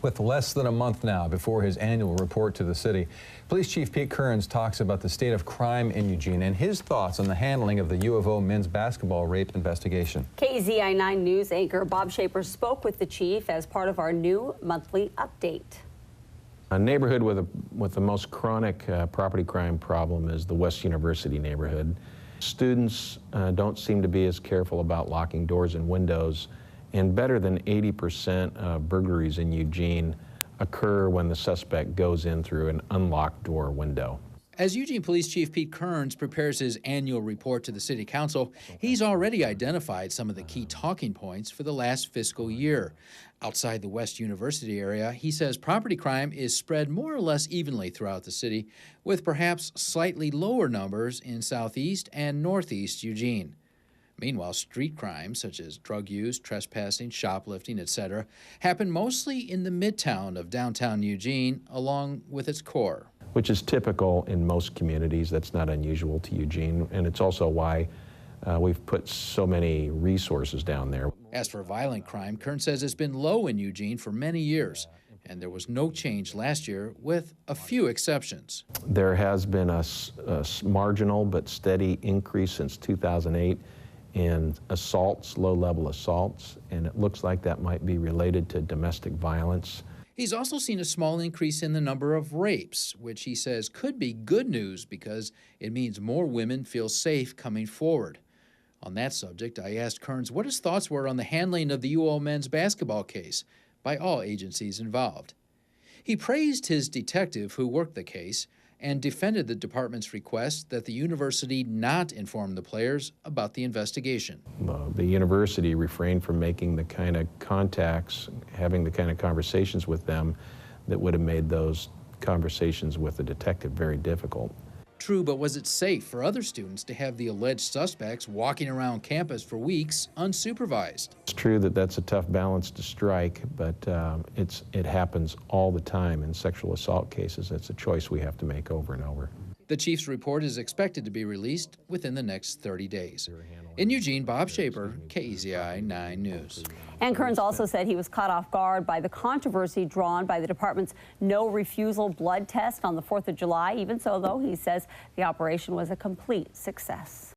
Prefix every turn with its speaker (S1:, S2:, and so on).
S1: With less than a month now before his annual report to the city, Police Chief Pete Kearns talks about the state of crime in Eugene and his thoughts on the handling of the U of O men's basketball rape investigation.
S2: KZI 9 News anchor Bob Shaper spoke with the chief as part of our new monthly update.
S3: A neighborhood with the most chronic property crime problem is the West University neighborhood. Students don't seem to be as careful about locking doors and windows, and better than 80% of burglaries in Eugene occur when the suspect goes in through an unlocked door or window.
S4: As Eugene Police Chief Pete Kearns prepares his annual report to the City Council, he's already identified some of the key talking points for the last fiscal year. Outside the West University area, he says property crime is spread more or less evenly throughout the city, with perhaps slightly lower numbers in Southeast and Northeast Eugene. Meanwhile, street crimes such as drug use, trespassing, shoplifting, etc., happen mostly in the midtown of downtown Eugene, along with its core.
S3: Which is typical in most communities. That's not unusual to Eugene, and it's also why we've put so many resources down there.
S4: As for violent crime, Kearns says it's been low in Eugene for many years, and there was no change last year, with a few exceptions.
S3: There has been a marginal but steady increase since 2008 in assaults, low-level assaults, and it looks like that might be related to domestic violence.
S4: He's also seen a small increase in the number of rapes, which he says could be good news because it means more women feel safe coming forward. On that subject, I asked Kearns what his thoughts were on the handling of the UO men's basketball case by all agencies involved. He praised his detective who worked the case and defended the department's request that the university not inform the players about the investigation.
S3: The university refrained from making the kind of contacts, having the kind of conversations with them that would have made those conversations with the detective very difficult.
S4: True, but was it safe for other students to have the alleged suspects walking around campus for weeks unsupervised?
S3: It's true that that's a tough balance to strike, but it happens all the time in sexual assault cases. It's a choice we have to make over and over.
S4: The chief's report is expected to be released within the next 30 days. In Eugene, Bob Shaper, KZI 9 News.
S2: And Kearns also said he was caught off guard by the controversy drawn by the department's no-refusal blood test on the 4th of July. Even so, though, he says the operation was a complete success.